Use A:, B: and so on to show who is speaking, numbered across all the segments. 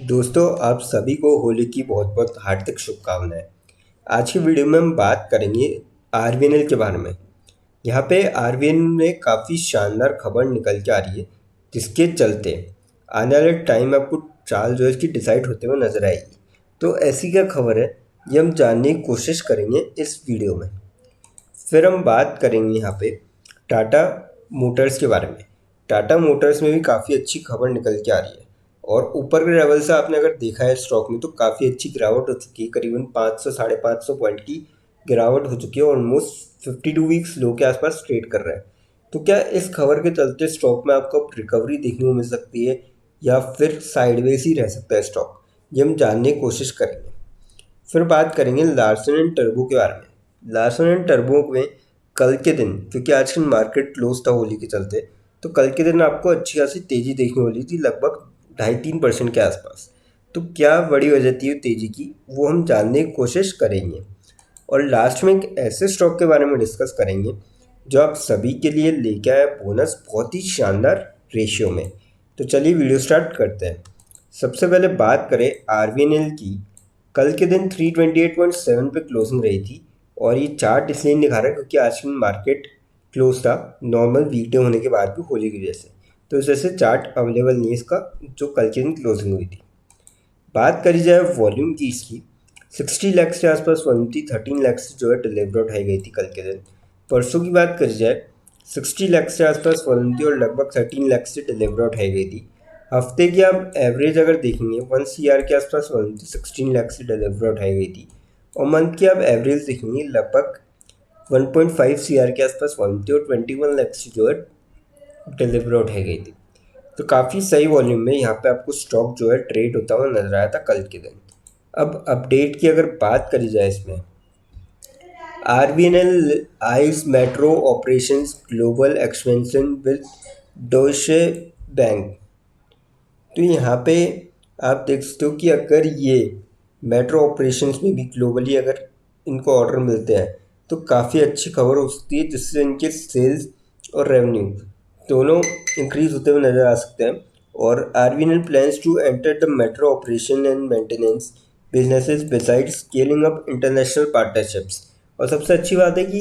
A: दोस्तों, आप सभी को होली की बहुत बहुत हार्दिक शुभकामनाएं। आज की वीडियो में हम बात करेंगे आरवीएनएल के बारे में। यहाँ पे आरवीएनएल में काफ़ी शानदार खबर निकल के आ रही है, जिसके चलते आने वाले टाइम में आपको चाल जो है इसकी डिसाइड होते हुए नजर आएगी। तो ऐसी क्या खबर है, ये हम जानने की कोशिश करेंगे इस वीडियो में। फिर हम बात करेंगे यहाँ पे टाटा मोटर्स के बारे में। टाटा मोटर्स में भी काफ़ी अच्छी खबर निकल के आ रही है और ऊपर के लेवल से आपने अगर देखा है स्टॉक में तो काफ़ी अच्छी गिरावट हो चुकी है। करीबन 500 साढ़े 500 पॉइंट की गिरावट हो चुकी है। ऑलमोस्ट 52 वीक्स लो के आसपास ट्रेड कर रहा है। तो क्या इस खबर के चलते स्टॉक में आपको रिकवरी देखने को मिल सकती है या फिर साइडवेज ही रह सकता है स्टॉक, ये हम जानने की कोशिश करेंगे। फिर बात करेंगे लार्सन एंड टर्बो के बारे में। लार्सन एंड टर्बो में कल के दिन, क्योंकि आज कल मार्केट क्लोज था होली के चलते, तो कल के दिन आपको अच्छी खासी तेज़ी देखने वाली थी, लगभग 2.5-3% के आसपास। तो क्या बड़ी वजह थी तेज़ी की, वो हम जानने की कोशिश करेंगे। और लास्ट में एक ऐसे स्टॉक के बारे में डिस्कस करेंगे जो आप सभी के लिए लेके आया बोनस बहुत ही शानदार रेशियो में। तो चलिए वीडियो स्टार्ट करते हैं। सबसे पहले बात करें आरवीएनएल की। कल के दिन 328.7 पे क्लोजिंग रही थी और ये चार्ट इसलिए नहीं दिखा रहा है क्योंकि आज की मार्केट क्लोज था नॉर्मल वीकडे होने के बाद भी होली की वजह से। तो इस वजह से चार्ट अवेलेबल नहीं है इसका, जो कल के दिन क्लोजिंग हुई थी। बात करी जाए वॉल्यूम की इसकी, 60 लाख के आसपास वॉल्यूम थी। 13 लाख से जो है डिलीवर उठाई गई थी कल के दिन। परसों की बात करी जाए, 60 लाख के आसपास वॉल्यूम थी और लगभग 13 लाख से डिलीवर उठाई गई थी। हफ्ते की आप एवरेज अगर देखेंगे 1 CR के आसपास वॉल्यूम थी, 16 लाख से डिलीवर उठाई गई थी। और मंथ की आप एवरेज देखेंगे लगभग 1.5 CR के आसपास वॉल्यूम थी और 21 लाख से जो है डिलीवर उठाई गई थी। तो काफ़ी सही वॉल्यूम में यहाँ पे आपको स्टॉक जो है ट्रेड होता हुआ नजर आया था कल के दिन। अब अपडेट की अगर बात करी जाए इसमें, RBNL eyes metro operations global expansion with Deutsche Bank. तो यहाँ पे आप देख सकते हो कि अगर ये मेट्रो ऑपरेशंस में भी ग्लोबली अगर इनको ऑर्डर मिलते हैं तो काफ़ी अच्छी खबर हो सकती है, जिससे इनके सेल्स और रेवेन्यू दोनों इंक्रीज होते हुए नज़र आ सकते हैं। और RBNL plans to enter the metro operation and maintenance businesses beside scaling up international partnerships. और सबसे अच्छी बात है कि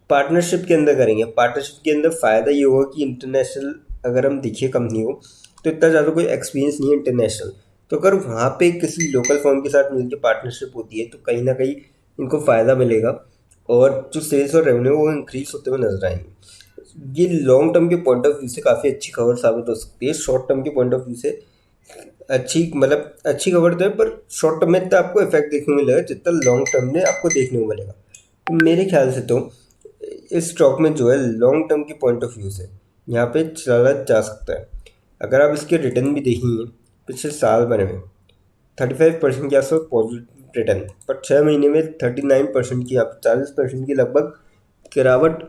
A: पार्टनरशिप के अंदर करेंगे। पार्टनरशिप के अंदर फ़ायदा ये होगा कि इंटरनेशनल अगर हम देखिए कंपनी को तो इतना ज़्यादा कोई एक्सपीरियंस नहीं है इंटरनेशनल। तो अगर वहाँ पे किसी लोकल फर्म के साथ मिलकर पार्टनरशिप होती है तो कहीं ना कहीं इनको फ़ायदा मिलेगा और जो सेल्स और रेवेन्यू वो इंक्रीज होते हुए नजर आएंगे। ये लॉन्ग टर्म के पॉइंट ऑफ व्यू से काफ़ी अच्छी खबर साबित हो सकती है। शॉर्ट टर्म के पॉइंट ऑफ व्यू से अच्छी, मतलब अच्छी खबर तो है, पर शॉर्ट टर्म में इतना आपको इफेक्ट देखने को मिलेगा जितना लॉन्ग टर्म में आपको देखने को मिलेगा। तो मेरे ख्याल से तो इस स्टॉक में जो है लॉन्ग टर्म के पॉइंट ऑफ व्यू से यहाँ पे चला जा सकता है। अगर आप इसके रिटर्न भी देखेंगे पिछले साल भर में 35% के आसपास पॉजिटिव रिटर्न, पर 6 महीने में 39% की, आप 40% की लगभग गिरावट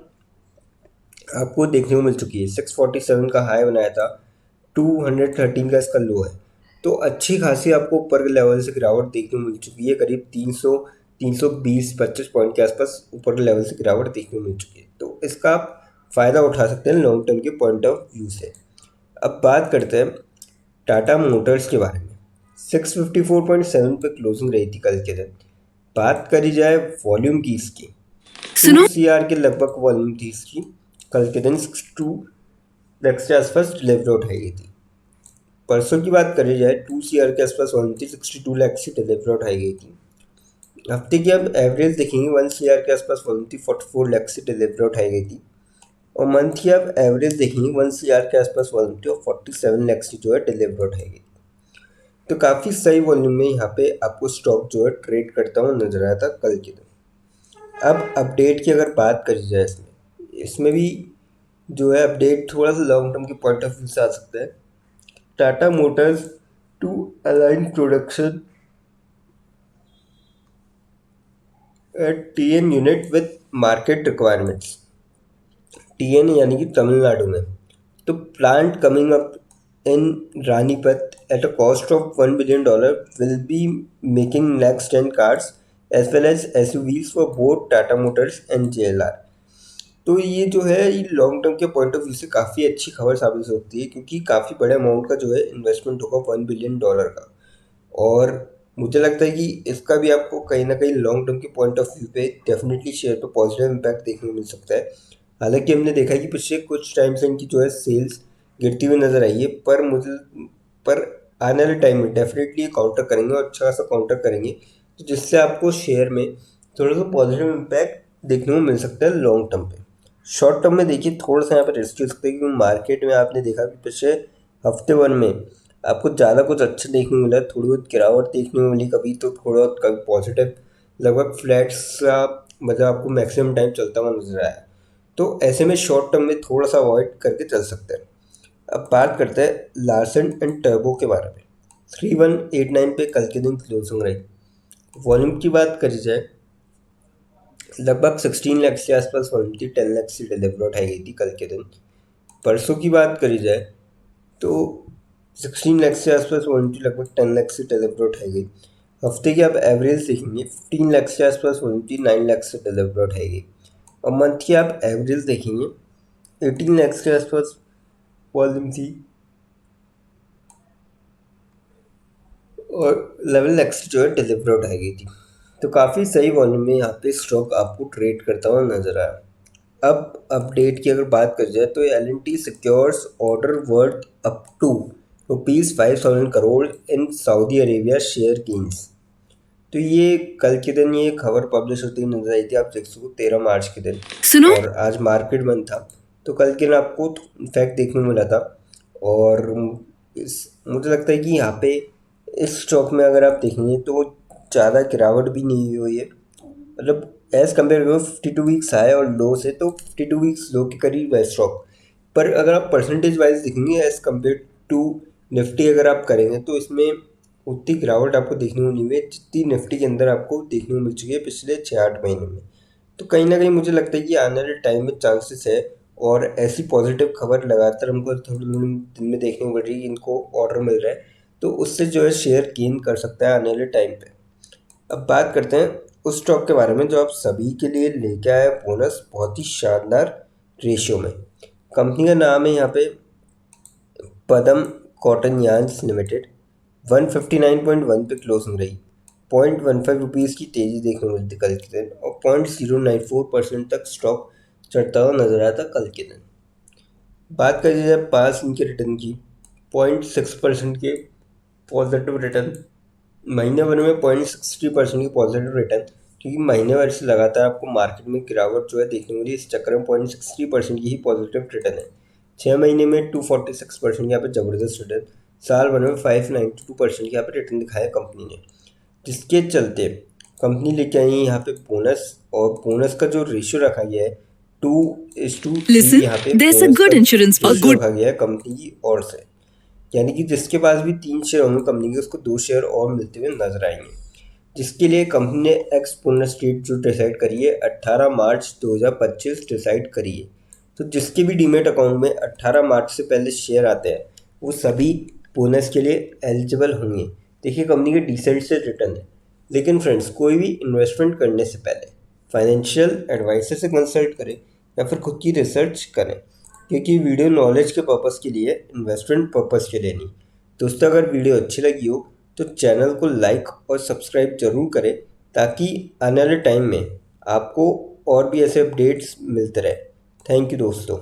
A: आपको देखने को मिल चुकी है। 647 का हाई बनाया था, 213 का इसका लो है। तो अच्छी खासी आपको ऊपर के लेवल से गिरावट देखने को मिल चुकी है। करीब 320-25 पॉइंट के आसपास ऊपर के लेवल से गिरावट देखने को मिल चुकी है। तो इसका आप फ़ायदा उठा सकते हैं लॉन्ग टर्म के पॉइंट ऑफ व्यू से। अब बात करते हैं टाटा मोटर्स के बारे में। 654.7 पे क्लोजिंग रही थी कल के दिन। बात करी जाए वॉल्यूम की इसकी, 2 CR के लगभग वॉल्यूम थी इसकी। कल के दिन 62 लाख के आसपास डिलीवरी उठाई गई थी। परसों की बात करी जाए 2 CR के आसपास वॉल्यूम थी, 62 लाख से डिलीवरी उठाई गई थी। हफ्ते की आप एवरेज देखेंगे 1 CR के आसपास वॉल्यूम थी, 44 लाख से डिलीवरी उठाई गई थी। और मंथ की आप एवरेज देखेंगे 1 CR के आसपास वॉल्यूम थी और 47 लाख से जो है डिलीवरी उठाई गई। तो काफ़ी सही वॉल्यूम में यहाँ पे आपको स्टॉक जो है ट्रेड करता हुआ नजर आया था कल के दिन। अब अपडेट की अगर बात करी जाए इसमें, इसमें भी जो है अपडेट थोड़ा सा लॉन्ग टर्म के पॉइंट ऑफ व्यू से आ सकता है। Tata Motors to align production at TN unit with market requirements. TN यानी कि तमिलनाडु में। तो plant coming up in Ranipet at a cost of $1 billion will be making next gen cars as well as SUVs for both Tata Motors and JLR। तो ये जो है ये long term के पॉइंट ऑफ व्यू से काफ़ी अच्छी खबर साबित हो सकती है, क्योंकि काफ़ी बड़े अमाउंट का जो है इन्वेस्टमेंट होगा $1 बिलियन का। और मुझे लगता है कि इसका भी आपको कहीं ना कहीं लॉन्ग टर्म के पॉइंट ऑफ व्यू पे डेफिनेटली शेयर पे पॉजिटिव इम्पैक्ट देखने को मिल सकता है। हालांकि हमने देखा है कि पिछले कुछ टाइम से इनकी जो है सेल्स गिरती हुई नज़र आई है, पर आने वाले टाइम में डेफिनेटली काउंटर करेंगे और अच्छा खासा काउंटर करेंगे, तो जिससे आपको शेयर में थोड़ा सा पॉजिटिव इम्पैक्ट देखने को मिल सकता है लॉन्ग टर्म पे। शॉर्ट टर्म में देखिए थोड़ा सा यहाँ पर रिस्क हो सकता है, क्योंकि मार्केट में आपने देखा कि पिछले हफ्ते भर में आपको ज़्यादा कुछ अच्छा देखने को मिला, थोड़ी बहुत गिरावट देखने को मिली, कभी तो थोड़ा बहुत कभी पॉजिटिव, लगभग फ्लैट्स का मतलब आपको मैक्सिमम टाइम चलता हुआ नजर आया। तो ऐसे में शॉर्ट टर्म में थोड़ा सा अवॉइड करके चल सकते हैं। अब बात करते हैं लार्सन एंड टर्बो के बारे में। 3189 पे कल के दिन क्लोजिंग रही। वॉल्यूम की बात करी जाए, लगभग 16 लाख के आसपास वॉल्यूम थी, 10 लाख से डिलीवर उठाई गई थी कल के दिन। परसों की बात करी जाए तो 16 लाख से आसपास वॉल्यूम थी, लगभग 10 लाख से डिलीवर उठाई गई। हफ्ते की आप एवरेज देखेंगे 15 लाख के आसपास वॉल्यूम थी, 9 लाख से डिलीवर उठाई गई। और मंथ की आप एवरेज देखेंगे 18 लाख के आसपास वॉल्यूम थी और 11 लाख से जो है डिलीवर उठाई गई थी। तो काफ़ी सही वॉल्यूम में यहाँ पे स्टॉक आपको ट्रेड करता हुआ नजर आया। अब अपडेट की अगर बात कर जाए तो L&T secures order worth up to ₹5,000 crore in Saudi Arabia share gains. तो ये कल के दिन ये खबर पब्लिश होती नजर आई थी, आप देख सको 13 मार्च के दिन सुनो, और आज मार्केट बंद था, तो कल के दिन आपको फैक्ट देखने को मिला था। और मुझे लगता है कि यहाँ पे इस स्टॉक में अगर आप देखेंगे तो ज़्यादा गिरावट भी नहीं हुई है, मतलब एज़ कम्पेयर करो 52 वीक्स हाई और लो से, तो 52 वीक्स लो के करीब है स्टॉक। पर अगर आप परसेंटेज वाइज देखेंगे एज़ कम्पेयर टू निफ्टी अगर आप करेंगे तो इसमें उतनी गिरावट आपको देखने को नहीं हुई जितनी निफ्टी के अंदर आपको देखने को मिल चुकी है पिछले 6-8 महीने में। तो कहीं ना कहीं मुझे लगता है कि आने वाले टाइम में चांसेस है, और ऐसी पॉजिटिव खबर लगातार हमको थोड़े दिन में देखने को मिल रही है, इनको ऑर्डर मिल रहा है, तो उससे जो है शेयर गेन कर सकता है आने वाले टाइम पे। अब बात करते हैं उस स्टॉक के बारे में जो आप सभी के लिए लेके आया बोनस बहुत ही शानदार रेशियो में। कंपनी का नाम है यहाँ पे पदम कॉटन यार्न्स लिमिटेड। 159.1 पे क्लोजिंग रही। 0.15 रुपीज़ की तेज़ी देखने को मिलती कल के दिन, और 0.094% तक स्टॉक चढ़ता हुआ नजर आया था कल के दिन। बात करिए जब पास इनके रिटर्न की, 0.6% के पॉजिटिव रिटर्न, महीने भर में 0.60% की पॉजिटिव रिटर्न, क्योंकि महीने भर से लगातार आपको मार्केट में गिरावट जो है देखने को मिली, इस चक्कर में 0.60% की ही पॉजिटिव रिटर्न है। 6 महीने में 246% यहाँ पे ज़बरदस्त रिटर्न, साल भर में 592% की यहाँ पे रिटर्न दिखाया कंपनी ने, जिसके चलते कंपनी लेके आई है यहाँ पे बोनस, और बोनस का जो रेशियो रखा गया है 2:3 यहाँ पे बोनस का रेशियो रखा गया है कंपनी की ओर से, यानी कि जिसके पास भी 3 शेयर होंगे कंपनी के, उसको 2 शेयर और मिलते हुए नजर आएंगे, जिसके लिए कंपनी ने एक्स बोनस डेट जो डिसाइड करी है 18 मार्च 2025 डिसाइड करी है। तो जिसके भी डीमेट अकाउंट में 18 मार्च से पहले शेयर आते हैं वो सभी बोनस के लिए एलिजिबल होंगे। देखिए कंपनी के डिसेंट से रिटर्न है, लेकिन फ्रेंड्स कोई भी इन्वेस्टमेंट करने से पहले फाइनेंशियल एडवाइजर से कंसल्ट करें या फिर खुद की रिसर्च करें, क्योंकि वीडियो नॉलेज के पर्पज़ के लिए, इन्वेस्टमेंट पर्पज़ के लिए नहीं। दोस्तों अगर वीडियो अच्छी लगी हो तो चैनल को लाइक और सब्सक्राइब जरूर करें, ताकि आने वाले टाइम में आपको और भी ऐसे अपडेट्स मिलते रहे। थैंक यू दोस्तों।